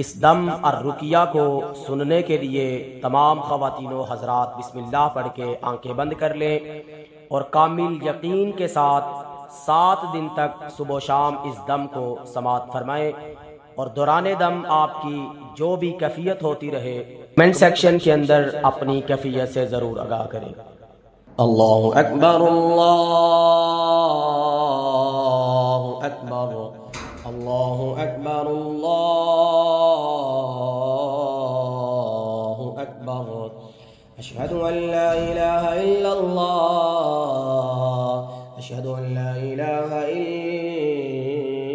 इस दम और रुकिया को सुनने के लिए तमाम ख़वातीनो हज़रात बिस्मिल्लाह पढ़ के आंखें बंद कर लें और कामिल यकीन के साथ 7 दिन तक सुबह शाम इस दम को समात फरमाएं और दौरान दम आपकी जो भी कैफियत होती रहे कमेंट सेक्शन के अंदर अपनी कैफियत से ज़रूर आगाह करें। अल्लाहु अकबर अल्लाहु अकबर अल्लाहु अकबर अल्लाहु अकबर अशहदु अन ला इलाहा इल्लल्लाह अशहदु अन ला इलाहा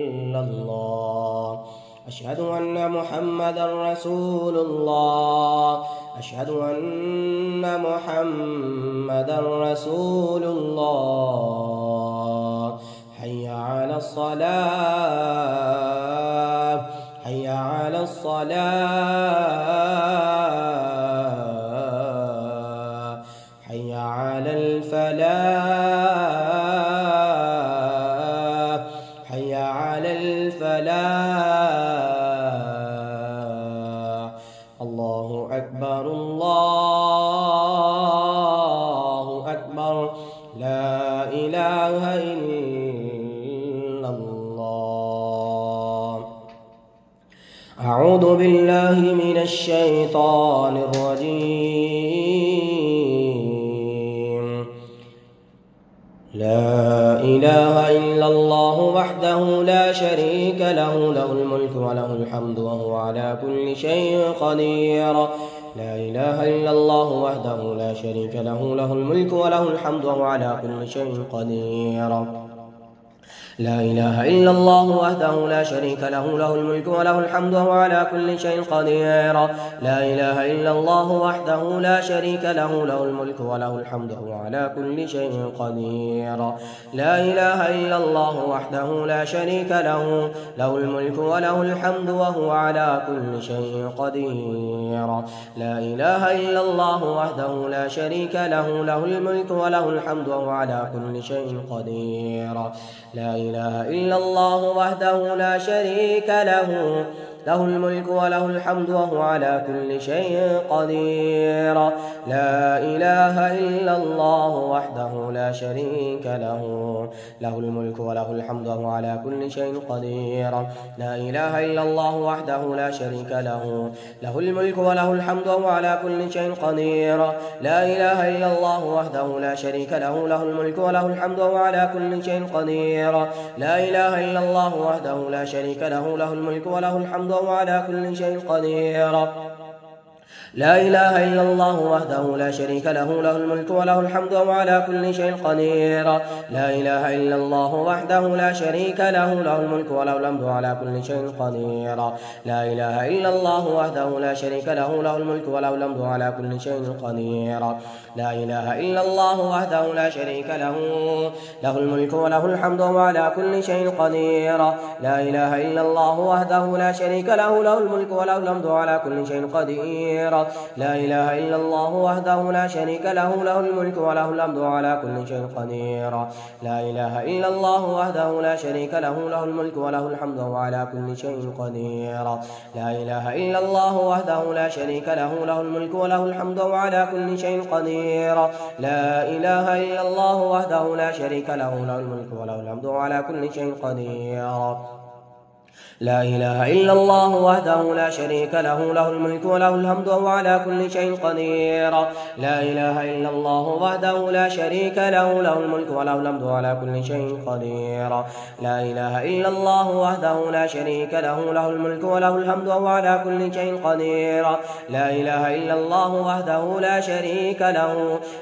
इल्लल्लाह अशहदु अन्न मुहम्मदर रसूलुल्लाह अशहदु अन्न मुहम्मदर रसूलुल्लाह हय्या अलस सलाह हय्या अलस सलाह हय्या अलल फलाह हय्या अलल फलाह। अल्लाहु अकबर अल्लाहु अकबर ला इलाहा इल्लल्लाह। अऊज़ु बिल्लाहि मिनश शैतानिर रजीम। ला इलाहा इल्लल्लाह वहदहु ला शरीका लहु लहुल मुल्कु व लहुल हम्दु व हुवा अला कुल्लि शैइन क़दीर। ला इलाहा इल्लल्लाह वहदहु ला शरीका लहु लहुल मुल्कु व लहुल हम्दु व हुवा अला कुल्लि शैइन क़दीर। لا إله إلا الله وحده لا شريك له له الملك وله الحمد وهو على كل شيء قدير. لا إله إلا الله وحده لا شريك له له الملك وله الحمد وهو على كل شيء قدير. لا إله إلا الله وحده لا شريك له له الملك وله الحمد وهو على كل شيء قدير. لا إله إلا الله وحده لا شريك له له الملك وله الحمد وهو على كل شيء قدير. لا إله إلا الله وحده لا شريك له له الملك وله الحمد وهو على كل شيء قدير. لا إله إلا الله وحده لا شريك له له الملك وله الحمد وهو على كل شيء قدير. لا إله إلا الله وحده لا شريك له له الملك وله الحمد وهو على كل شيء قدير. لا إله إلا الله وحده لا شريك له له الملك وله الحمد وهو على كل شيء قدير. لا إله إلا الله وحده لا شريك له له الملك وله الحمد وهو على كل شيء قدير. لا إله إلا الله وحده لا شريك له له الملك وله الحمد وهو على كل شيء قدير. لا إله إلا الله وحده لا شريك له له الملك وله الحمد على كل شيء قدير. لا إله إلا الله وحده لا شريك له له الملك وله الحمد على كل شيء قدير. لا إله إلا الله وحده لا شريك له له الملك وله الحمد وهو على كل شيء قدير. لا إله إلا الله وحده لا شريك له له الملك وله الحمد على كل شيء قدير. لا إله إلا الله وحده لا شريك له له الملك وله الحمد على كل شيء قدير. لا إله إلا الله وحده لا شريك له له الملك وله الحمد على كل شيء قدير. لا إله إلا الله وحده لا شريك له له الملك وله الحمد على كل شيء قدير. لا إله إلا الله وحده لا شريك له له الملك وله الحمد على كل شيء قدير. لا إله إلا الله وحده لا شريك له له الملك وله الحمد وهو على كل شيء قدير. لا إله إلا الله وحده لا شريك له له الملك وله الحمد على كل شيء قدير. لا إله إلا الله وحده لا شريك له له الملك وله الحمد وهو على كل شيء قدير. لا إله إلا الله وحده لا شريك له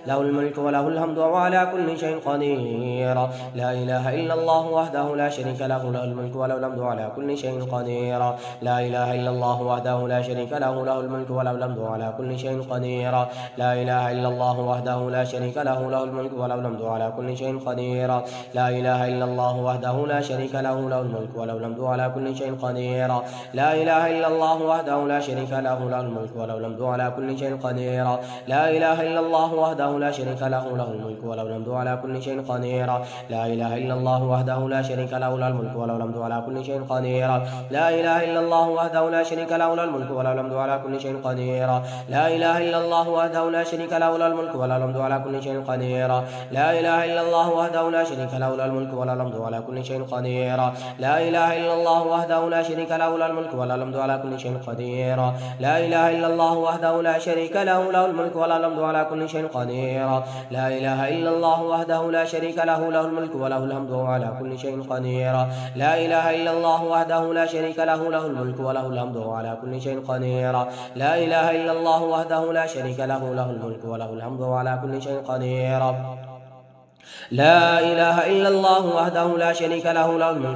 له الملك وله الحمد وهو على كل شيء قدير. لا إله إلا الله وحده لا شريك له له الملك وله الحمد على كل شيء قدير. لا إله إلا الله وحده لا شريك له له الملك وله الحمد على كل شيء قدير. لا إله إلا الله وحده لا شريك له له الملك وله الحمد على كل شيء قدير. لا إله إلا الله وحده لا شريك له له الملك وله الحمد على كل شيء قدير. لا إله إلا الله وحده لا شريك له له الملك وله الحمد على كل شيء قدير. لا إله إلا الله وحده لا شريك له له الملك وله الحمد على كل شيء قدير. لا إله إلا الله وحده لا شريك له له الملك وله الحمد على كل شيء قدير. قدير لا إله إلا الله وحده لا شريك له له الملك وله الحمد على كل شيء قدير لا إله إلا الله وحده لا شريك له له الملك وله الحمد على كل شيء قدير لا إله إلا الله وحده لا شريك له له الملك وله الحمد على كل شيء قدير لا إله إلا الله وحده لا شريك له له الملك وله الحمد على كل شيء قدير لا إله إلا الله وحده لا شريك له له الملك وله الحمد على كل شيء قدير لا إله إلا الله وحده لا شريك له له الملك وله الحمد على كل شيء قدير لا إله إلا الله وحده لا شريك له له الملك وله الحمد على كل شيء قدير لا إله إلا الله وحده لا شريك له له الملك وله الحمد على كل شيء قدير لا إله إلا الله وحده لا شريك له له الملك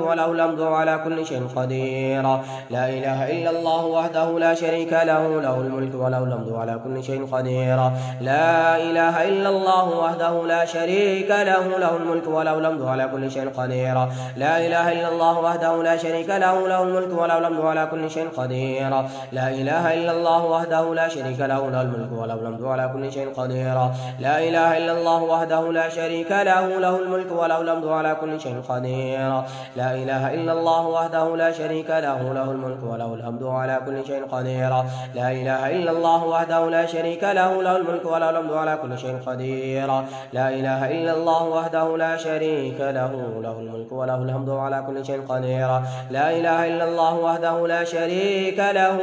وله الحمد على كل شيء قدير لا إله إلا الله وحده لا شريك له له الملك وله الحمد على كل شيء قدير لا إله إلا الله وحده لا شريك له له الملك وله الحمد على كل شيء قدير لا إله إلا الله وحده لا شريك له له الملك وله الحمد على كل شيء قدير لا إله إلا الله وحده لا شريك له له الملك وله الحمد على كل شيء قدير لا إله إلا الله وحده لا شريك له له الملك وله الحمد على كل شيء قدير لا إله إلا الله وحده لا شريك له له الملك وله الحمد على كل شيء قدير لا إله إلا الله وحده لا شريك له له الملك وله الحمد على كل شيء قدير لا إله إلا الله وحده لا شريك له له الملك وله الحمد على كل شيء قدير لا إله إلا الله وحده لا شريك له له الملك وله الحمد على كل شيء قدير لا إله إلا الله وحده لا شريك له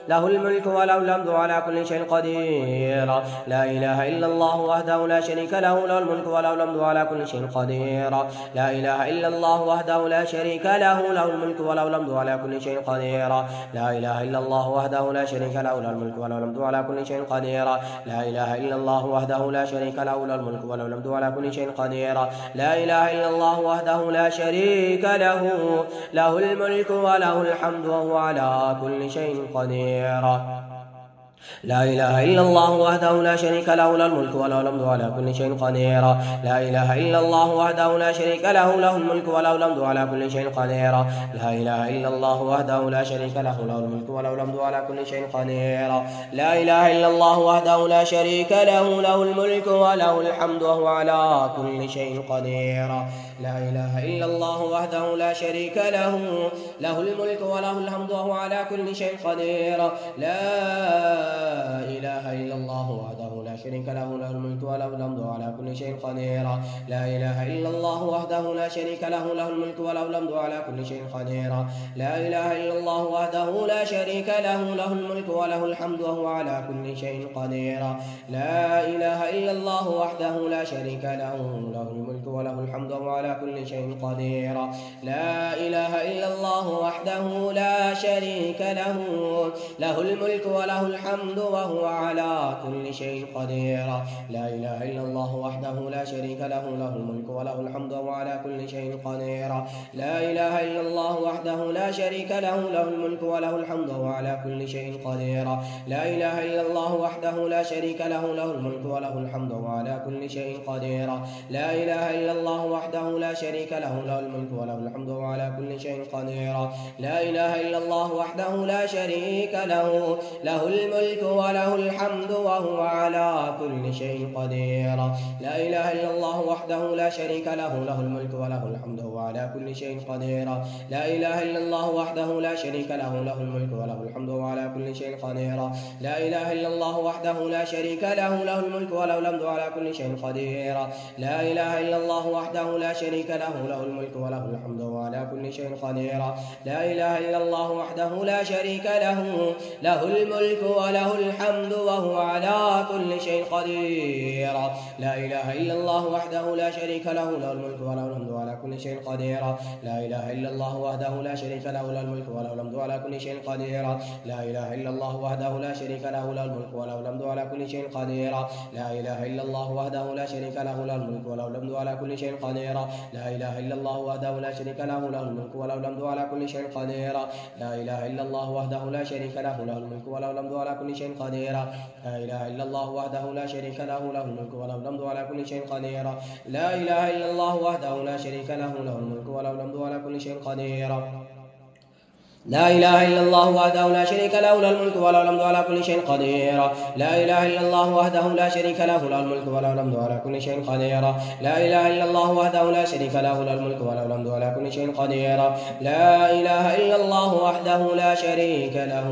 له الملك وله الحمد على كل شيء قدير لا إله إلا الله وحده لا شريك له له الملك وله الحمد على كل شيء قدير لا إله إلا الله وحده لا شريك له له الملك وله الحمد على كل شيء قدير لا إله إلا الله وحده لا شريك له له الملك وله الحمد على كل شيء قدير لا إله إلا الله وحده لا شريك له له الملك وله الحمد على كل شيء قدير لا إله إلا الله وحده لا شريك له له الملك وله الحمد وهو على كل شيء قدير لا إله إلا الله وحده لا شريك له له الملك وله الحمد على كل شيء قدير لا إله إلا الله وحده لا شريك له له الملك وله الحمد على كل شيء قدير لا إله إلا الله وحده لا شريك له له الملك وله الحمد على كل شيء قدير لا إله إلا الله وحده لا شريك له له الملك وله الحمد وهو على كل شيء قدير لا إله إلا الله وحده لا شريك له له الملك وله الحمد وهو على كل شيء قدير لا إله إلا الله وحده لا شريك له له الملك وله الحمد على كل شيء قدير لا إله إلا الله وحده لا شريك له له الملك وله الحمد على كل شيء قدير لا إله إلا الله وحده لا شريك له له الملك وله الحمد وهو على كل شيء قدير لا إله إلا الله وحده لا شريك له له الملك وله الحمد وهو على كل شيء قدير لا إله إلا الله وحده لا شريك له له الملك وله الحمد وهو على كل شيء قدير لا إله إلا الله وحده لا شريك له له الملك وله الحمد وهو على كل شيء قدير لا إله إلا الله وحده لا شريك له له الملك وله الحمد وهو على كل شيء قدير لا إله إلا الله وحده لا شريك له له الملك وله الحمد وهو على كل شيء قدير لا إله إلا الله وحده لا شريك له له الملك وله الحمد وهو على كل شيء قدير لا إله إلا الله وحده لا شريك له له الملك وله الحمد وهو على كل شيء قدير لا إله إلا الله وحده لا شريك له له الملك وله الحمد وهو على كل شيء قدير لا إله إلا الله وحده لا شريك له له الملك وله الحمد وهو على كل شيء قدير لا إله إلا الله وحده لا شريك له له الملك وله الحمد على كل شيء قدير لا إله إلا الله وحده لا شريك له له الملك وله الحمد وهو على كل شيء قدير لا إله إلا الله وحده لا شريك له له الملك وله الحمد وهو على كل شيء قدير لا إله إلا الله وحده لا شريك له له الملك وله الحمد على كل شيء قدير لا إله إلا الله وحده لا شريك له له الملك وله الحمد على كل شيء قدير لا إله إلا الله وحده لا شريك له له الملك وله الحمد على كل شيء قدير لا إله إلا الله وحده لا شريك له له الملك وله الحمد على كل شيء قدير لا إله إلا الله وحده لا شريك له له الملك وله الحمد على كل شيء قدير لا إله إلا الله وحده لا شريك له له الملك وله الحمد على كل شيء قدير لا إله إلا الله وحده لا شريك له له الملك وله الحمد على كل شيء قدير لا إله إلا الله وحده لا شريك له له الملك وله الحمد على كل شيء قدير لا إله إلا الله وحده لا شريك له له الملك وله الحمد على كل شيء قدير. لا إله إلا الله وحده لا شريك له له الملك وله الحمد على كل شيء قدير. لا إله إلا الله وحده لا شريك له له الملك وله الحمد على كل شيء قدير. لا إله إلا الله وحده لا شريك له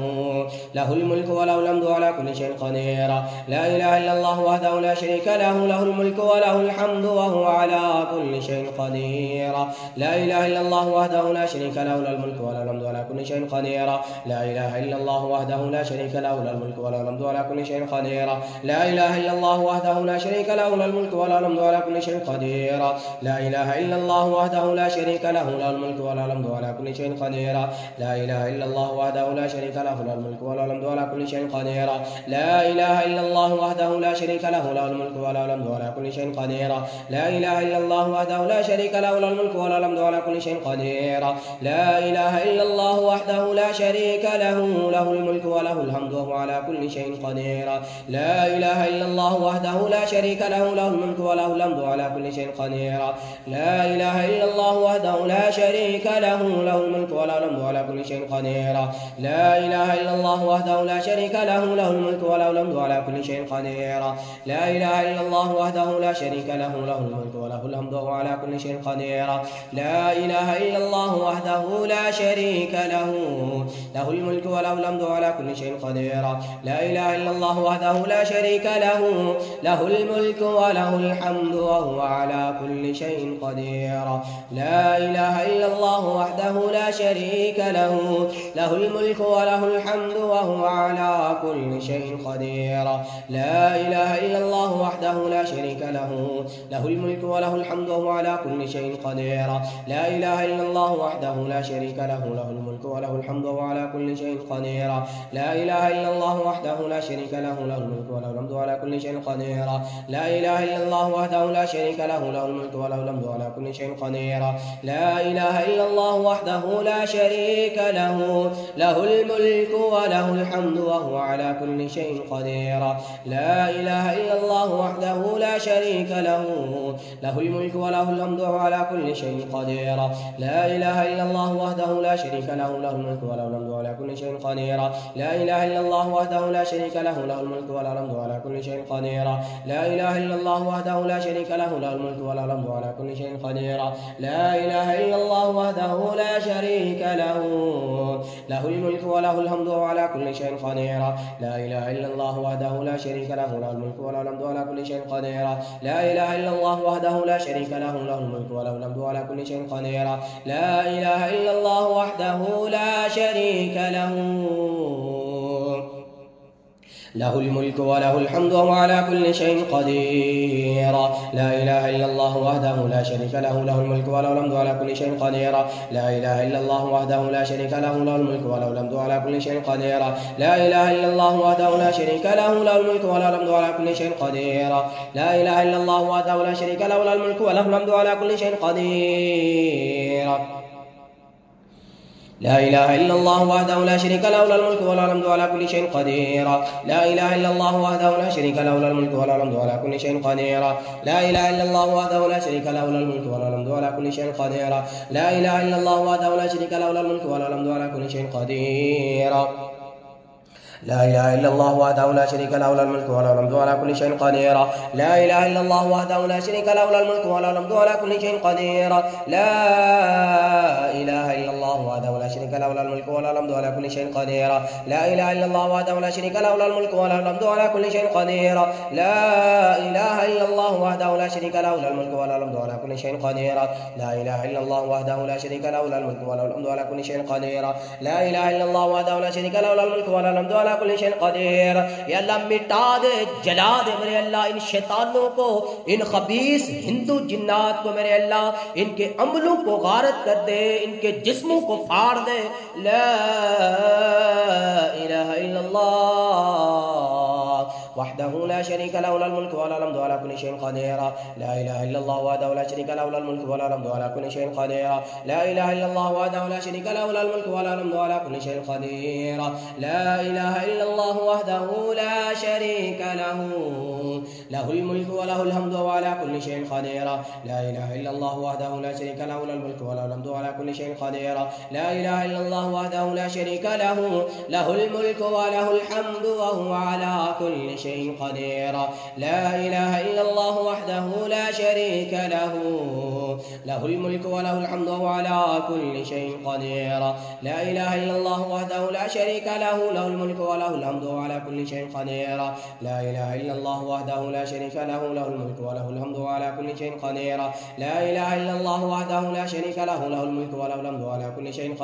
له الملك وله الحمد على كل شيء قدير. لا إله إلا الله وحده لا شريك له له الملك وله الحمد وهو على كل شيء قدير. لا إله إلا الله وحده لا شريك له له الملك وله الحمد على كل شيء قدير. لا إله إلا الله وحده لا شريك له له الملك وله الحمد على كل شيء قدير. لا إله إلا الله وحده لا شريك له له الملك وله الحمد على كل شيء قدير. لا إله إلا الله وحده لا شريك له له الملك وله الحمد على كل شيء قدير. لا إله إلا الله وحده لا شريك له له الملك وله الحمد على كل شيء قدير. لا إله إلا الله وحده لا شريك له له الملك وله الحمد على كل شيء قدير. لا إله إلا الله وحده لا شريك له له الملك وله الحمد على كل شيء قدير. لا إله إلا الله وحده لا شريك له له الملك وله الحمد وهو على كل شيء قدير. لا إله إلا الله وحده لا شريك له له الملك وله الحمد على كل شيء قدير. لا إله إلا الله وحده لا شريك له له الملك وله الحمد على كل شيء قدير. لا إله إلا الله وحده لا شريك له له الملك وله الحمد على كل شيء قدير. لا إله إلا الله وحده لا شريك له له الملك وله الحمد وهو على كل شيء قدير. لا إله إلا الله وحده لا شريك له له الملك وله الحمد على كل شيء قدير. لا إله إلا الله وحده لا شريك له له الملك وله الحمد وهو على كل شيء قدير. لا إله إلا الله وحده لا شريك له له الملك وله الحمد وهو على كل شيء قدير. لا إله إلا الله وحده لا شريك له له الملك وله الحمد وهو على كل شيء قدير. لا إله إلا الله وحده لا شريك له له الملك وله الحمد وهو على كل شيء قدير. لا إله إلا الله وحده لا شريك له له الملك وله الحمد على كل شيء قدير. لا إله إلا الله وحده لا شريك له له الملك وله الحمد على كل شيء قدير. لا إله إلا الله وحده لا شريك له له الملك وله الحمد وهو على كل شيء قدير. لا إله إلا الله وحده لا شريك له له الملك وله الحمد وهو على كل شيء قدير. لا إله إلا الله وحده لا شريك له له الملك وله الحمد على كل شيء قدير. لا إله إلا الله وحده لا شريك له له الملك وله الحمد على كل شيء قدير. لا إله إلا الله وحده لا شريك له له الملك وله الحمد على كل شيء قدير. لا إله إلا الله وحده لا شريك له له الملك وله الحمد على كل شيء قدير. لا إله إلا الله وحده لا شريك له له الملك وله الحمد على كل شيء قدير. لا إله إلا الله وحده لا شريك له له الملك وله الحمد على كل شيء قدير. لا إله إلا الله وحده لا شريك له له الملك وله الحمد وهو على كل شيء قدير. لا إله إلا الله وحده لا شريك له له الملك وله الحمد على كل شيء قدير. لا إله إلا الله وحده لا شريك له له الملك وله الحمد على كل شيء قدير. لا إله إلا الله وحده لا شريك له له الملك وله الحمد على كل شيء قدير. لا إله إلا الله وحده لا شريك له له الملك وله الحمد على كل شيء قدير. لا إله إلا الله وحده لا شريك له له الملك وله الحمد على كل شيء قدير. لا إله إلا الله وحده لا شريك له له الملك وله الحمد على كل شيء قدير. لا إله إلا الله وحده لا شريك له له الملك وله الحمد على كل شيء قدير. لا إله إلا الله وحده لا شريك له له الملك وله الحمد على كل شيء قدير. لا إله إلا الله وحده لا شريك له له الملك وله الحمد على كل شيء قدير. لا إله إلا الله وحده لا شريك له له الملك وله الحمد على كل شيء قدير. لا إله إلا الله وحده لا شريك له له الملك وله الحمد على كل شيء قدير. لا إله إلا الله وحده لا شريك له له الملك وله الحمد على كل شيء قدير. لا إله إلا الله وحده لا شريك له له الملك وله الحمد على كل شيء قدير. لا إله إلا الله وحده لا شريك له له الملك وله الحمد على كل شيء قدير. لا إله إلا الله وحده لا شريك له له الملك وله الحمد على كل شيء قدير. या अल्लाह मिटा दे, जला दे मेरे अल्लाह इन शैतानों को, इन खबीस हिंदू जिन्नात को मेरे अल्लाह, इनके अमलों को गारत कर दे, इनके जिस्मों को फाड़ दे। ला इलाहा इल्लल्लाह وحده لا شريك له له الملك وله الحمد على كل شيء قدير لا إله إلا الله وحده لا شريك له له الملك وله الحمد على كل شيء قدير لا إله إلا الله وحده لا شريك له له الملك وله الحمد على كل شيء قدير لا إله إلا الله وحده لا شريك له له الملك وله الحمد على كل شيء قدير لا إله إلا الله وحده لا شريك له له الملك وله الحمد على كل شيء قدير لا إله إلا الله وحده لا شريك له له الملك وله الحمد وهو على كل شيء قدير لا إله إلا الله وحده لا شريك له له الملك وله الحمد وهو على كل شيء قدير لا إله إلا الله وحده لا شريك له له الملك وله الحمد وهو على كل شيء قدير لا إله إلا الله وحده لا شريك له له الملك وله الحمد وهو على كل شيء قدير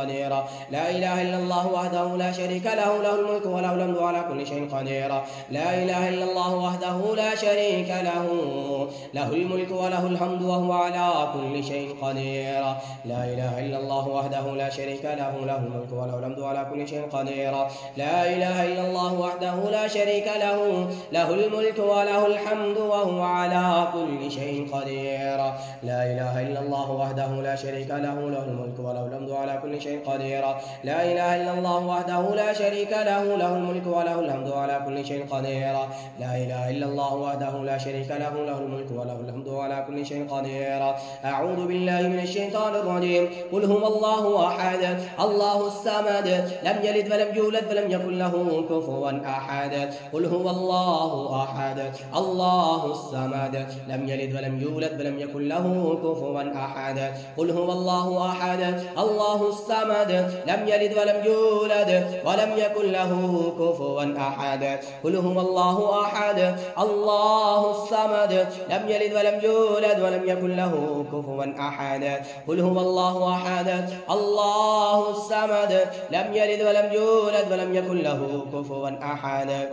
لا إله إلا الله وحده لا شريك له له الملك وله الحمد على كل شيء قدير لا إله إلا الله وحده لا شريك له له الملك وله الحمد على كل شيء قدير لا إله إلا الله وحده لا شريك له له الملك وله الحمد وهو على كل شيء قدير لا إله إلا الله وحده لا شريك له له الملك وله الحمد على كل شيء قدير لا إله إلا الله وحده لا شريك له له الملك وله الحمد وهو على كل شيء قدير لا إله إلا الله وحده لا شريك له له الملك وله الحمد على كل شيء قدير لا إله إلا الله وحده لا شريك له له الملك وله الحمد على كل شيء قدير لا إله إلا الله وحده لا شريك له له الملك وله الحمد على كل شيء قدير أعوذ بالله من الشيطان الرجيم قل هو الله أحد الله الصمد لم يلد ولم يولد ولم يكن له كفوا أحد قل هو الله أحد الله الصمد لم يلد ولم يولد ولم يكن له كفوا أحد قل هو الله أحد الله الصمد لم يلد ولم يولد ولم يكن له كفوا أحد قل هو الله أحد الله الصمد لم يلد ولم يولد ولم يكن له كفوا أحد قل هو الله أحد الله الصمد لم يلد ولم يولد ولم يكن له كفوا أحد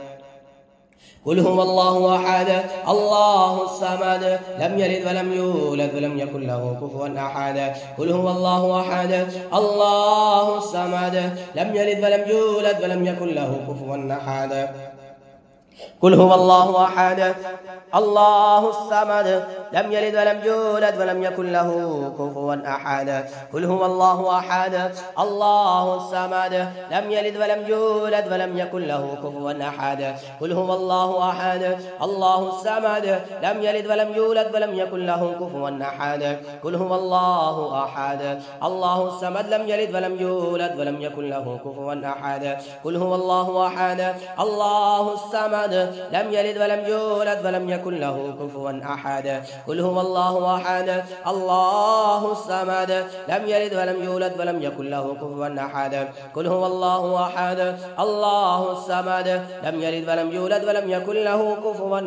قل هو الله أحد الله الصمد لم يلد ولم يولد ولم يكن له كفوا أحد قل هو الله أحد الله الصمد لم يلد ولم يولد ولم يكن له كفوا أحد قل هو الله أحد الله الصمد لم يلد ولم يولد ولم يكن له كفوا أحد قل هو الله أحد الله الصمد لم يلد ولم يولد ولم يكن له كفوا أحد قل هو الله أحد الله الصمد لم يلد ولم يولد ولم يكن له كفوا أحد قل هو الله أحد الله الصمد لم يلد ولم يولد ولم يكن له كفوا أحد قل هو الله أحد الله الصمد لم يلد ولم يولد ولم يكن له كفوا أحد قل هو الله أحد الله الصمد لم يلد ولم يولد ولم يكن له كفوا أحد قل هو الله أحد الله الصمد لم يلد ولم يولد ولم يكن له كفوا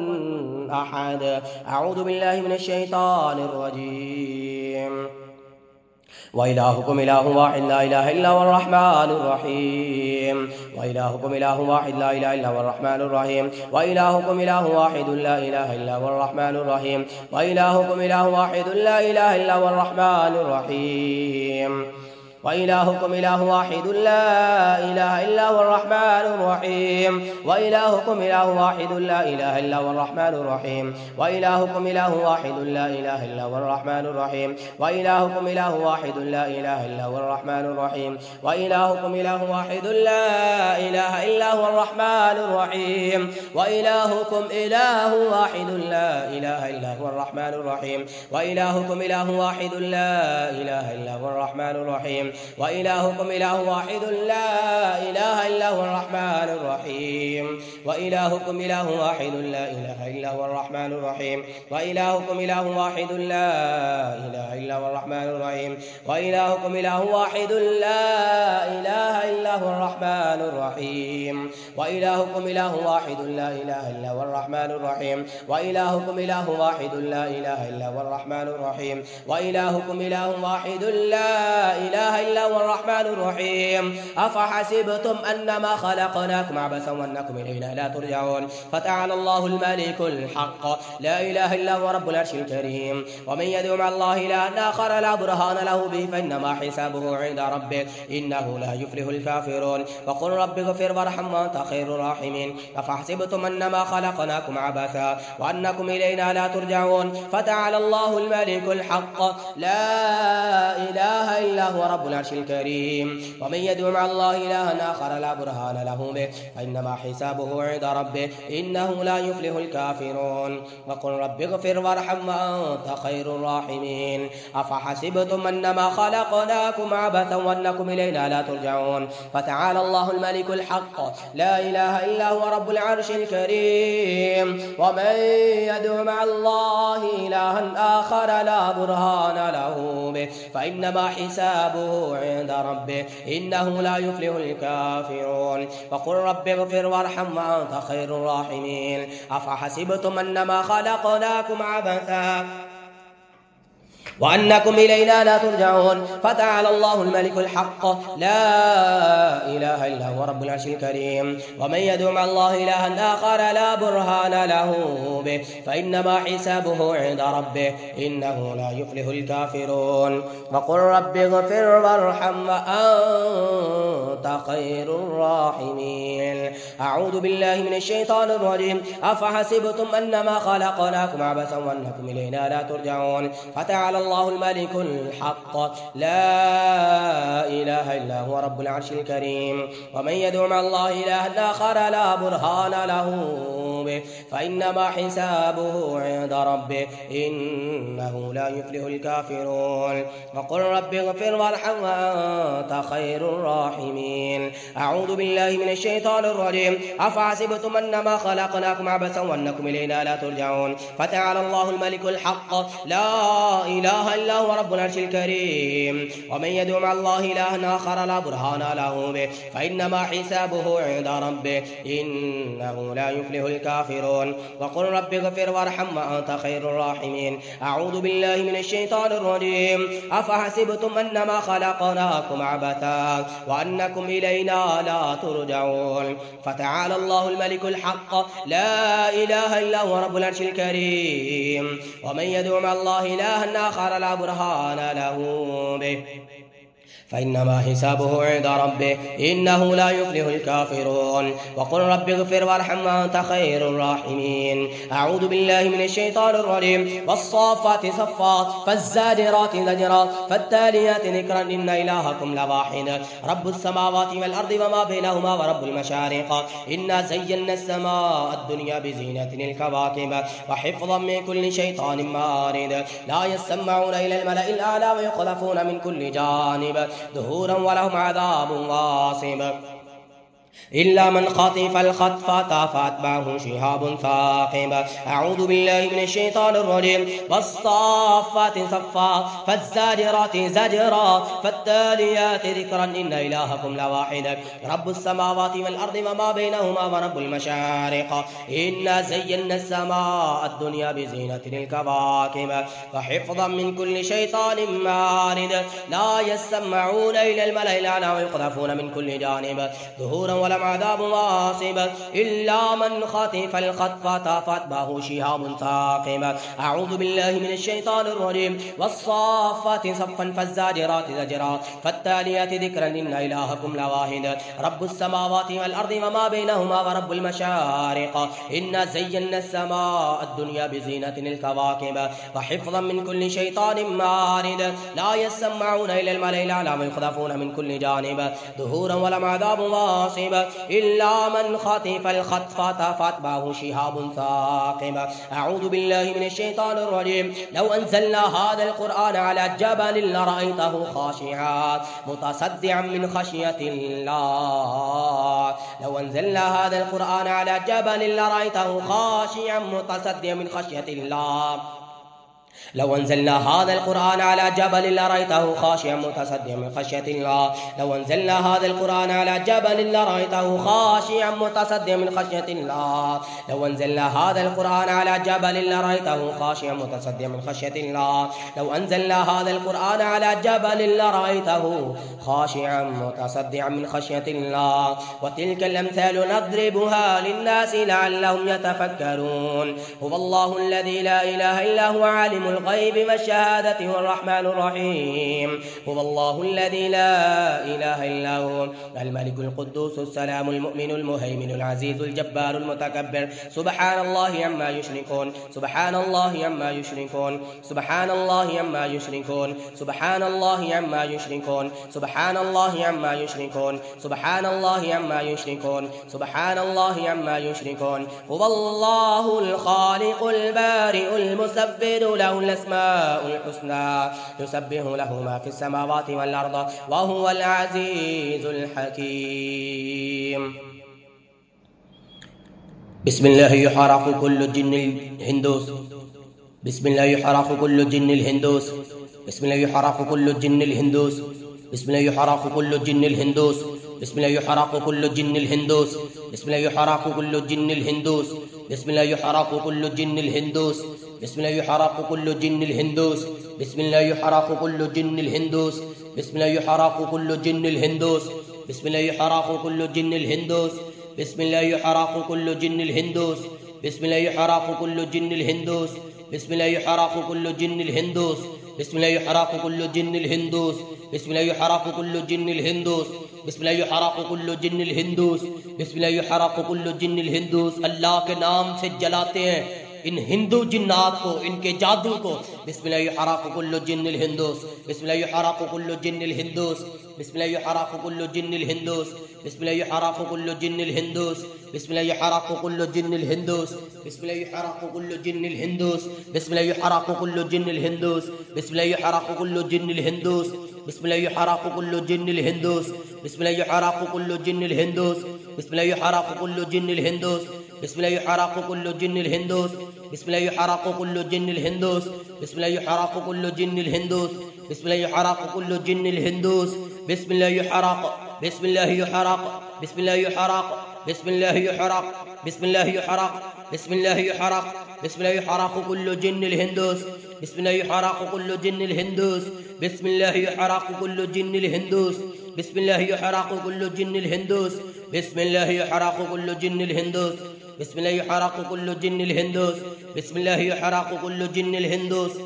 أحد أعوذ بالله من الشيطان الرجيم وإلهكم إله واحد لا إله إلا هو الرحمن الرحيم وإلهكم إله واحد لا إله إلا هو الرحمن الرحيم وإلهكم إله واحد لا إله إلا هو الرحمن الرحيم وإلهكم إله واحد لا إله إلا هو الرحمن الرحيم وإلهكم إله واحد لا إله إلا هو الرحمن الرحيم وإلهكم إله واحد لا إله إلا هو الرحمن الرحيم وإلهكم إله واحد لا إله إلا هو الرحمن الرحيم وإلهكم إله واحد لا إله إلا هو الرحمن الرحيم وإلهكم إله واحد لا إله إلا هو الرحمن الرحيم وإلهكم إله واحد لا إله إلا هو الرحمن الرحيم وإلهكم إله واحد لا إله إلا هو الرحمن الرحيم وإلهكم إله واحد لا إله إلا هو الرحمن الرحيم وإلهكم إله واحد لا إله إلا هو الرحمن الرحيم وإلهكم إله واحد لا إله إلا هو الرحمن الرحيم وإلهكم إله واحد لا إله إلا هو الرحمن الرحيم وإلهكم إله واحد لا إله إلا هو الرحمن الرحيم وإلهكم إله واحد لا إله إلا هو الرحمن الرحيم وإلهكم إله واحد لا إله إلا هو الرحمن الرحيم أفحسبتم أنما خلقناكم عبثا وأنكم إلينا لا ترجعون فتعالى الله الملك الحق لا إله إلا هو رب العرش الكريم ومن يدعو مع الله إلها آخر لا برهان له به فإنما حسابه عند ربه إنه لا يفلح الكافرون وقل رب اغفر وارحم وأنت خير الراحمين. أفحسبتم أنما خلقناكم عبثا وأنكم إلينا لا ترجعون. فتعالى الله الملك الحق لا إله إلا هو رب العرش الكريم. ومن يدعو مع الله إلها آخر لا برهان له به فإنما حسابه عند ربه إنه لا يفلح الكافرون. وقل رب اغفر وارحم وأنت خير الراحمين. أفحسبتم أنما خلقناكم عبثا وأنكم إلينا لا ترجعون. فتعالى الله الملك الحق لا إله إلا هو رب العرش الكريم. ومن يدعو مع الله إلها آخر لا برهان له به فإنما حسابه عند ربه إنه لا يفلح الكافرون. وقل رب اغفر وارحم وأنت خير الراحمين. أفحسبتم أنما خلقناكم عبثا وأنكم إلينا لا ترجعون. فتعالى الله الملك الحق لا إله إلا هو رب العرش الكريم. ومن يدعو مع الله إلها آخر لا برهان له به فإنما حسابه عند ربه إنه لا يفلح الكافرون. وقل رب اغفر وارحم وأنت خير الراحمين. أعوذ بالله من الشيطان الرجيم. أفحسبتم أنما خلقناكم عبثا وأنكم إلينا لا ترجعون. فتعالى الله الملك الحق لا إله إلا هو رب العرش الكريم. ومن يدعو مع الله إلها آخر لا برهان له به فإنما حسابه عند ربه إنه لا يفلح الكافرون. وقل رب اغفر وارحم وأنت خير الراحمين. أعوذ بالله من الشيطان الرجيم. أفحسبتم أنما خلقناكم عبثا وأنكم إلينا لا ترجعون. فتعالى الله الملك الحق لا إله إلا هو رب العرش الكريم. ومن يدعو مع الله إلها آخر لا برهان له به فإنما حسابه عند ربه إنه لا يفلح الكافرون. وقل رب اغفر وارحم وأنت خير الراحمين. أعوذ بالله من الشيطان الرجيم. أفحسبتم أنما خلقناكم عبثا وأنكم إلينا لا ترجعون. فتعالى الله الملك الحق لا إله إلا هو رب العرش الكريم. ومن يدعو مع الله إلها آخر لا برهان له به فإنما حسابه عند ربه إنه لا يفلح الكافرون. وقل رب اغفر وارحم وأنت خير الراحمين. أعوذ بالله من الشيطان الرجيم. والصافات صفا فالزاجرات زجرا فالتاليات ذكرا إن إلهكم لواحد رب السماوات والأرض وما بينهما ورب المشارق إنا زينا السماء الدنيا بزينة الكواكب وحفظا من كل شيطان مارد لا يسمعون إلى الملأ الأعلى ويقذفون من كل جانب دهورا ولهم عذاب واصب إلا من خطف الخطفة فأتبعه شهاب ثاقب. أعوذ بالله من الشيطان الرجيم. والصافات صفا فالزاجرات زجرا فالتاليات ذكرا إن إلهكم لواحد رب السماوات والأرض وما بينهما ورب المشارق إنا زينا السماء الدنيا بزينة الكواكب وحفظا من كل شيطان مارد لا يسمعون إلى الملأ الأعلى ويقذفون من كل جانب ظهورا ولم عذاب واصب إلا من خطف الخطفة فأتبعه شهاب ثاقب. أعوذ بالله من الشيطان الرجيم. والصافات صفا فالزاجرات زجرا فالتاليات ذكرا إن إلهكم لواحد رب السماوات والأرض وما بينهما ورب المشارق إنا زينا السماء الدنيا بزينة الكواكب وحفظا من كل شيطان مارد لا يسمعون إلى الملأ الأعلى ويقذفون من كل جانب ظهورا ولم عذاب واصب إلا من خطف الخطفة فأتبعه شهاب ثاقب. أعوذ بالله من الشيطان الرجيم. لو أنزلنا هذا القرآن على جبل لرأيته خاشعا متصدعا من خشية الله. لو أنزلنا هذا القرآن على جبل لرأيته خاشعا متصدعا من خشية الله. لو أنزلنا هذا القرآن على جبل لرأيته خاشعا متصدعا من خشية الله. لو أنزلنا هذا القرآن على جبل لرأيته خاشعا متصدعا من خشية الله. لو أنزلنا هذا القرآن على جبل لرأيته خاشعا متصدعا من خشية الله. لو أنزلنا هذا القرآن على جبل لرأيته خاشعا متصدعا من خشية الله. وتلك الأمثال نضربها للناس لعلهم يتفكرون. هو الله الذي لا إله إلا هو عالم الغيب والشهادة هو الرحمن الرحيم. هو الله الذي لا إله إلا هو الملك القدوس السلام المؤمن المهيمن العزيز الجبار المتكبر. سبحان الله عما يشركون سبحان الله عما يشركون سبحان الله عما يشركون سبحان الله عما يشركون سبحان الله عما يشركون سبحان الله عما يشركون سبحان الله عما يشركون. هو الله الخالق البارئ المسبح له الأسماء الحسنى يسبح له ما في السماوات والأرض وهو العزيز الحكيم. بسم الله يحرق كل جن الهندوس بسم الله يحرق كل جن الهندوس بسم الله يحرق كل جن الهندوس بسم الله يحرق كل جن الهندوس بسم الله يحرق كل جن الهندوس بسم الله يحرق كل جن الهندوس بسم الله يحرق كل جن الهندوس بسم الله يحرق كل جن الهندوس بسم الله يحرق كل جن الهندوس بسم الله يحرق كل جن الهندوس بسم الله يحرق كل جن الهندوس بسم الله يحرق كل جن الهندوس بسم الله يحرق كل جن الهندوس بسم الله يحرق كل جن الهندوس بسم الله يحرق كل جن الهندوس بسم الله يحرق كل جن الهندوس بسم الله يحرق كل جن الهندوس بسم الله يحرق كل جن الهندوس. अल्लाह के नाम से जलाते हैं इन हिंदू जिन्नात को, इनके जादू को. बिस्मिल्लाह युहरकु कुल्लु जिन्निल हिंदूस बिस्मिल्लाह युहरकु कुल्लु जिन्निल हिंदूस बिस्मिल्लाह युहरकु कुल्लु जिन्निल हिंदूस बिस्मिल्लाह युहरकु कुल्लु जिन्निल हिंदूस बिस्मिल्लाह युहरकु कुल्लु जिन्निल हिंदूस बिस्मिल्लाह युहरकु कुल्लु जिन्निल हिंदूस बिस्मिल्लाह युहरकु कुल्लु जिन्निल हिंदूस बिस्मिल्लाह युहरकु कुल्लु जिन्निल हिंदूस बिस्मिल्लाह युहरकु कुल्लु जिन्निल हिंदूस बिस्मिल्लाह युहरकु कुल्लु जिन्निल हिंदूस बिस्मिल्लाह युहरकु कुल्लु जिन्निल हिंदूस बिस्मिल्लाह युहरकु कुल्लु जिन्निल हिंदूस बिस्मिल्लाह युहरकु कुल्लु जिन्निल हिंदूस बिस्मिल्लाह युहरकु कुल्लु जिन्निल हिंदूस बिस्मिल्लाह युहरकु कुल्लु जिन्निल हिंदूस बिस्मिल्लाह युहरक बिस्मिल्लाह युहरक बिस्मिल्लाह युहरक बिस्मिल्लाह युहरक बिस्मिल्लाह युहरक बिस्मिल्लाह युहरक बिस्मिल्लाह युहरकु कुल्लु जिन्निल हिंदूस बिस्मिल्लाह युहरकु कुल्लु जिन्निल हिंदूस बिस्मिल्लाह युहरकु कुल्लु जिन्निल हिंदूस बिस्मिल्लाह युहरकु कुल्लु जिन्निल हिंदूस बिस्मिल्लाह युहरकु कुल्लु जिन्निल हिंदूस बिस्मिल्लाह युहरकु कुल्लु जिन्निल हिंदूस बिस्मिल्लाह युहरकु कुल्लु जिन्निल हिंदूस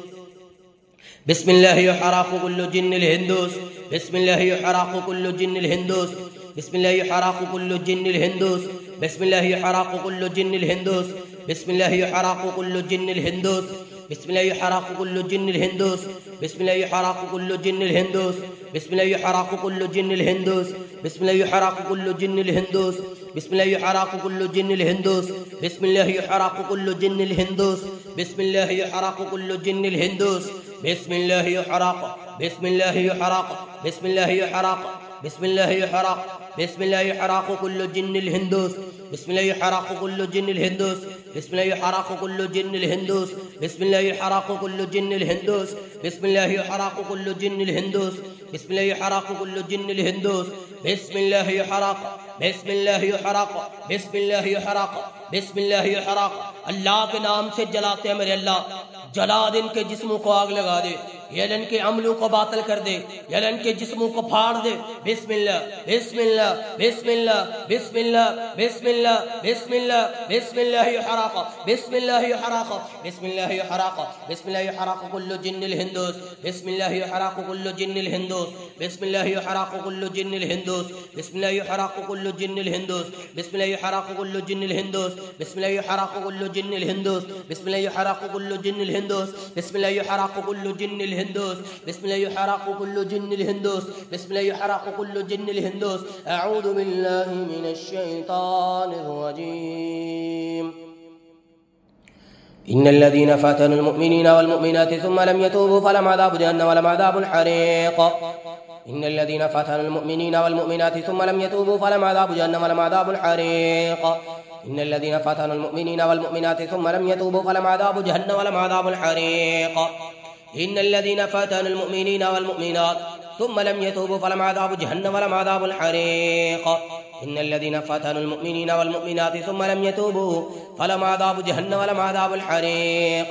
बिस्मिल्लाह युहरकु कुल्लु जिन्निल हिंदूस बिस्मिल्लाह युहरकु कुल्लु जिन्निल हिंदूस बिस्मिल्लाह युहरकु कुल्लु जिन्निल हिंदूस बिस्मिल्लाह युहरकु कुल्लु जिन्निल हिंदूस बिस्मिल्लाह युहरकु कुल्लु जिन्निल हिंदूस बिस्मिल्लाह युहरकु कुल्लु जिन्निल हिंदूस बिस्मिल्लाह युहरकु कुल्लु जिन्निल हिंदूस बिस्मिल्लाह युहरकु कुल्लु जिन्निल हिंदूस बिस्मिल्लाह युहरकु कुल्लु जिन्निल हिंदूस बिस्मिल्लाह युहरकु कुल्लु जिन्निल हिंदूस बिस्मिल्लाह युहरकु कुल्लु जिन्निल हिंदूस बिस्मिल्लाह युहरकु कुल्लु जिन्निल हिंदूस बिस्मिल्लाह युहरक बिस्मिल्लाह युहरक बिस्मिल्लाह युहरक बिस्मिल्लाह युहरक बिस्मिल्लाह युहरकु कुल्लु जिन्निल हिंदूस बिस्मिल्लाह युहरकु कुल्लु जिन्निल हिंदूस बिस्मिल्लाह युहरकु कुल्लु जिन्निल हिंदूस बिस्मिल्लाह युहरकु कुल्लु जिन्निल हिंदूस बिस्मिल्लाह युहरकु कुल्लु जिन्निल हिंदूस बिस्मिल्लाह युहरकु कुल्लु जिन्निल हिंदूस बिस्मिल्लाह युहरक बिस्मिल्लाह युहरक बिस्मिल्लाह युहरक बिस्मिल्लाह युहरक. अल्लाह के नाम से जलाते हैं मेरे अल्लाह, जला दे इनके जिस्मों को आग लगा दे, या इनके अमलों को बातिल कर दे, या इनके जिस्मों को फाड़ दे. बिस्मिल्लाह बिस्मिल्लाह बिस्मिल्लाह बिस्मिल्लाह बिस्मिल्लाह बिस्मिल्लाह बिस्मिल्लाह युहरक बिस्मिल्लाह युहरक बिस्मिल्लाह युहरक बिस्मिल्लाह युहरक कुल्लु जिन्निल हिंदूस बिस्मिल्लाह युहरक कुल्लु जिन्निल हिंदूस बिस्मिल्लाह युहरक कुल्लु जिन्निल हिंदूस बिस्मिल्लाह युहरक कुल्लु जिन्निल हिंदूस बिस्मिल्लाह युहरक कुल्लु जिन्निल हिंदूस बिस्मिल्लाह युहरक कुल्लु जिन्निल हिंदूस बिस्मिल्लाह युहरक कुल्लु जिन्निल हिंदूस बिस्मिल्लाह युहरक कुल्लु जिन्निल हिंदूस बिस्मिल्लाह युहरक कुल्लु जिन्निल हिंदूस बिस्मिल्लाह युहरक कुल्लु जिन्निल हिंदूस. अऊज़ु बिल्लाहि मिनश शैतानिर रजीम. इन्नल लज़ीना फ़तनुल मुअमिनीना वल मुअमिनाति सुम्मा लम यतूबू फलहुम अज़ाबु जहन्नम वलहुम अज़ाबुल हरीक़. इन्नल लज़ीना फ़तनुल मुअमिनीना वल मुअमिनाति सुम्मा लम यतूबू फलहुम अज़ाबु जहन्नम वलहुम अज़ाबुल हरीक़. इन्नल लज़ीना फ़तनुल मुअमिनीना वल मुअमिनाति सुम्मा लम यतूबू फलहुम अज़ाबु जहन्नम वलहुम अज़ाबुल हरीक़. इन्नल लज़ीना फ़तनुल मुअमिनीना वल मुअमिनात ثم لم يتوبوا فلهم عذاب جهنم ولهم عذاب الحريق. إن الذين فتنوا المؤمنين والمؤمنات ثم لم يتوبوا فلهم عذاب جهنم ولهم عذاب الحريق.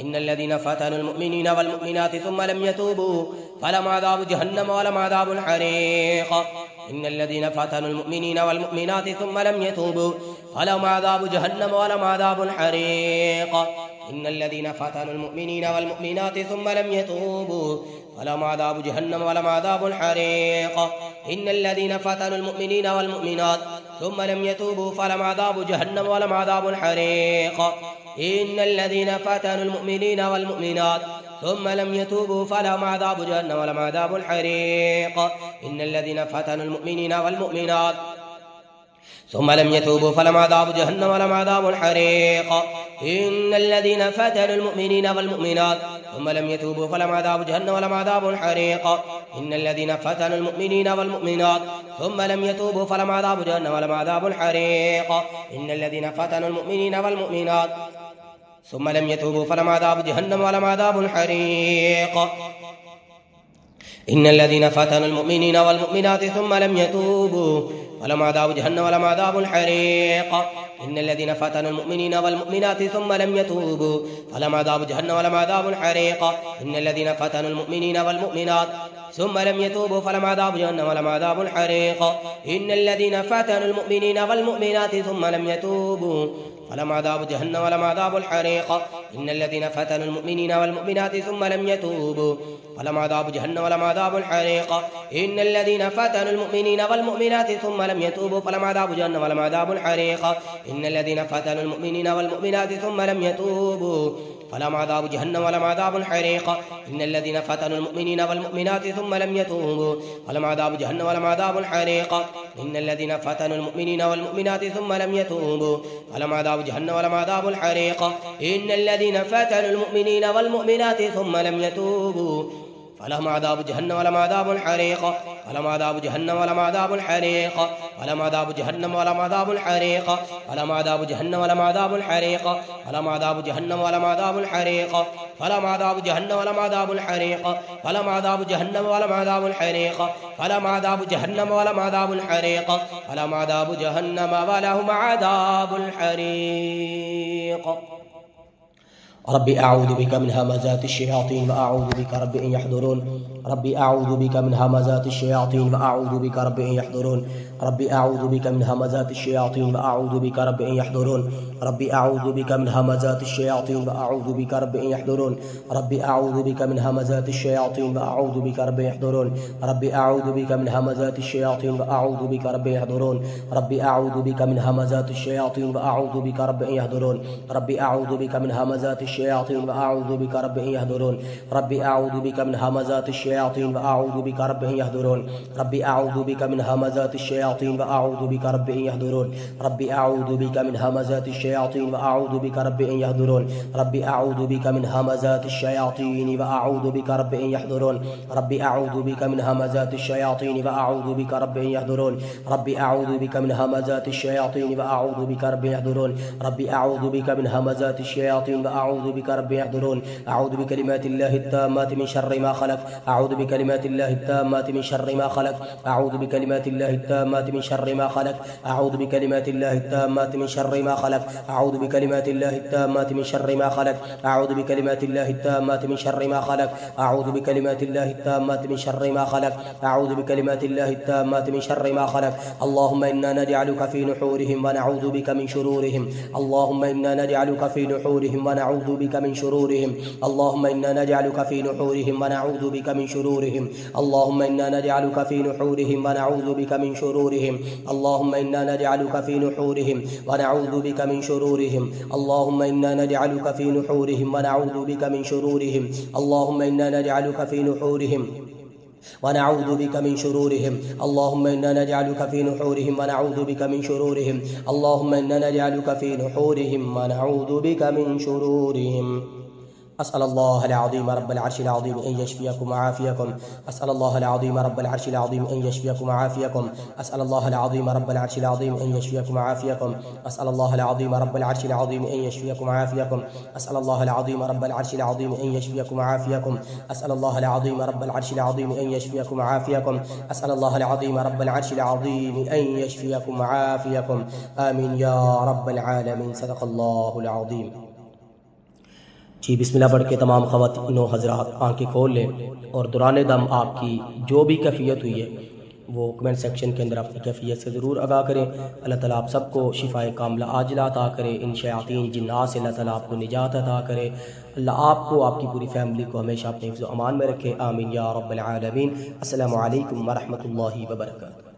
إن الذين فتنوا المؤمنين والمؤمنات ثم لم يتوبوا فلهم عذاب جهنم ولهم عذاب الحريق. إن الذين فتنوا المؤمنين والمؤمنات ثم لم يتوبوا فلهم عذاب جهنم ولهم عذاب الحريق. إن الذين فتنوا المؤمنين والمؤمنات ثم لم يتوبوا فلهم عذاب جهنم ولهم عذاب الحريق. إن الذين فتنوا المؤمنين والمؤمنات ثم لم يتوبوا فلهم عذاب جهنم ولهم عذاب الحريق. إن الذين فتنوا المؤمنين والمؤمنات ثم لم يتوبوا فلهم عذاب جهنم ولهم عذاب الحريق. إن الذين فتنوا المؤمنين والمؤمنات ثم لم يتوبوا فلهم عذاب جهنم ولهم عذاب الحريق. إن الذين فتنوا المؤمنين والمؤمنات ثم لم يتوبوا فلهم عذاب جهنم ولهم عذاب الحريق. إن الذين فتنوا المؤمنين والمؤمنات ثم لم يتوبوا فلهم عذاب جهنم ولهم عذاب الحريق. إن الذين فتنوا المؤمنين والمؤمنات ثم لم يتوبوا فلهم عذاب جهنم ولهم عذاب الحريق. إن الذين فتنوا المؤمنين والمؤمنات ثم لم يتوبوا فلهم عذاب جهنم ولهم عذاب الحريق. إن الذين فتنوا المؤمنين والمؤمنات ثم لم يتوبوا فلهم عذاب جهنم ولهم عذاب الحريق. إن الذين فتنوا المؤمنين والمؤمنات ثم لم يتوبوا فلهم عذاب جهنم ولهم عذاب الحريق. إن الذين فتنوا المؤمنين والمؤمنات ثم لم يتوبوا فلهم عذاب جهنم ولهم عذاب الحريق. إن الذين فتنوا المؤمنين والمؤمنات ثم لم يتوبوا فلهم عذاب جهنم ولهم عذاب الحريق. إن الذين فتنوا المؤمنين والمؤمنات ثم لم يتوبوا فلهم عذاب جهنم ولهم عذاب الحريق. إن الذين فتنوا المؤمنين والمؤمنات ثم لم يتوبوا فلهم عذاب جهنم ولهم عذاب الحريق. إن الذين فتنوا المؤمنين والمؤمنات ثم لم يتوبوا فلهم عذاب جهنم ولهم عذاب الحريق. إن الذين فتنوا المؤمنين والمؤمنات ثم لم يتوبوا فلهم عذاب جهنم ولهم عذاب الحريق. إن الذين فتنوا المؤمنين والمؤمنات ثم لم يتوبوا فلهم عذاب جهنم ولهم عذاب الحريق. فلهم عذاب جهنم ولهم عذاب الحريق. فلهم عذاب جهنم ولهم عذاب الحريق. فلهم عذاب جهنم ولهم عذاب الحريق. فلهم عذاب جهنم ولهم عذاب الحريق. فلهم عذاب جهنم ولهم عذاب الحريق. فلهم عذاب جهنم ولهم عذاب الحريق. فلهم عذاب جهنم ولهم عذاب الحريق. فلهم عذاب جهنم ولهم عذاب الحريق. ربي أعوذ بك من همزات الشياطين وأعوذ بك رب أن يحضرون. ربي أعوذ بك من همزات الشياطين وأعوذ بك رب أن يحضرون. ربي أعوذ بك من همزات الشياطين وأعوذ بك رب أن يحضرون. ربي أعوذ بك من همزات الشياطين وأعوذ بك رب أن يحضرون. ربي أعوذ بك من همزات الشياطين وأعوذ بك رب أن يحضرون. ربي أعوذ بك من همزات الشياطين وأعوذ بك رب أن يحضرون. ربي أعوذ بك من همزات الشياطين وأعوذ بك رب أن يحضرون. ربي أعوذ بك من همزات الشياطين وأعوذ بك رب أن يحضرون. ربي أعوذ بك من همزات الشياطين وأعوذ بك رب أن يحضرون. ربي أعوذ بك من همزات الشياطين وأعوذ بك رب أن يحضرون. ربي أعوذ بك من همزات الشياطين وأعوذ بك رب أن يحضرون. ربي أعوذ بك من همزات الشياطين وأعوذ بك رب أن يحضرون. ربي أعوذ بك من همزات الشياطين وأعوذ بك رب أن يحضرون. ربي أعوذ بك من همزات الشياطين وأعوذ بك رب أن يحضرون. ربي أعوذ بك من همزات الشياطين وأعوذ بك رب يحضرون. أعوذ بكلمات الله التامات من شر ما خلق. أعوذ بكلمات الله التامات من شر ما خلق. أعوذ بكلمات الله التامات من شر ما خلق. أعوذ بكلمات الله التامات من شر ما خلق. أعوذ بكلمات الله التامات من شر ما خلق. أعوذ بكلمات الله التامات من شر ما خلق. أعوذ بكلمات الله التامات من شر ما خلق. أعوذ بكلمات الله التامات من شر ما خلق. اللهم إنا نجعلك في نحورهم ونعوذ بك من شرورهم. اللهم إنا نجعلك في نحورهم ونعوذ بك من شرورهم. اللهم إنا نجعلك في نحورهم ونعوذ بك من شرورهم. اللهم إنا نجعلك في نحورهم ونعوذ بك من شرورهم. اللهم إنا نجعلك في نحورهم ونعوذ بك من شرورهم. اللهم إنا نجعلك في نحورهم ونعوذ بك من شرورهم. اللهم إنا نجعلك في نحورهم ونعوذ بك من شرورهم. اللهم إنا نجعلك في نحورهم ونعوذ بك من شرورهم. اللهم إنا نجعلك في نحورهم ونعوذ بك من شرورهم. أسأل الله العظيم رب العرش العظيم أن يشفيكم وعافيكم. أسأل الله العظيم رب العرش العظيم أن يشفيكم وعافيكم. أسأل الله العظيم رب العرش العظيم أن يشفيكم وعافيكم. أسأل الله العظيم رب العرش العظيم أن يشفيكم وعافيكم. أسأل الله العظيم رب العرش العظيم أن يشفيكم وعافيكم. أسأل الله العظيم رب العرش العظيم أن يشفيكم وعافيكم. أسأل الله العظيم رب العرش العظيم أن يشفيكم وعافيكم. آمين يا رب العالمين. صدق الله العظيم. जी बिस्मिल्लाह पढ़ के तमाम ख़वातीन हज़रात आँखें खोल लें और दौरान दम आपकी जो भी कैफियत हुई है वो कमेंट सेक्शन के अंदर अपनी कैफियत से ज़रूर आगाह करें। अल्लाह ताला आप सबको शिफाए कामिला आजिला अता करे, इन शयातीन जिन्नात से अल्लाह ताला आपको निजात अता करे। अल्लाह आपको आपकी पूरी फैमिली को हमेशा अपने हिफ्ज़ व अमान में रखे, आमीन या रब्बल आलमीन। अस्सलामु अलैकुम व रहमतुल्लाहि व बरकातुहू।